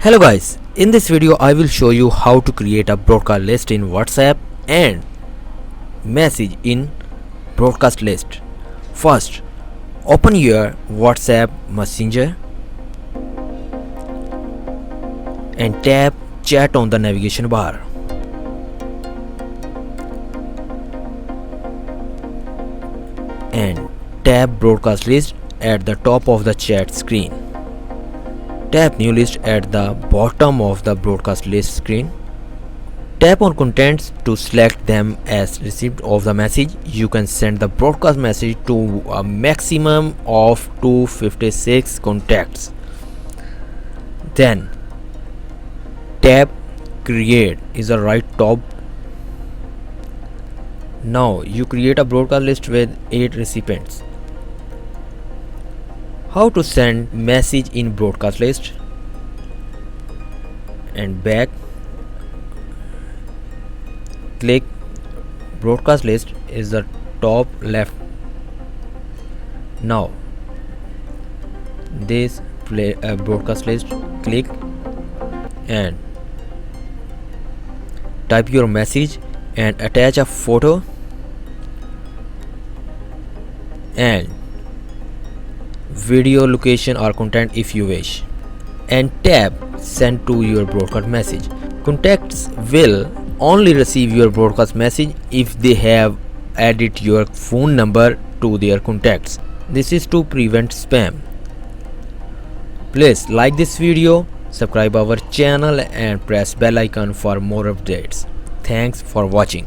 Hello guys, in this video I will show you how to create a broadcast list in WhatsApp and message in broadcast list. First, open your WhatsApp Messenger and tap chat on the navigation bar. And tap broadcast list at the top of the chat screen. Tap new list at the bottom of the broadcast list screen. Tap on contents to select them as receipt of the message. You can send the broadcast message to a maximum of 256 contacts. Then tap create is the right top. Now you create a broadcast list with 8 recipients. How to send message in broadcast list and back. Click broadcast list is the top left. Now this broadcast list, click and type your message and attach a photo and video, location or content if you wish, and tap send to your broadcast message. Contacts will only receive your broadcast message if they have added your phone number to their contacts. This is to prevent spam. Please like this video, subscribe our channel and press bell icon for more updates. Thanks for watching.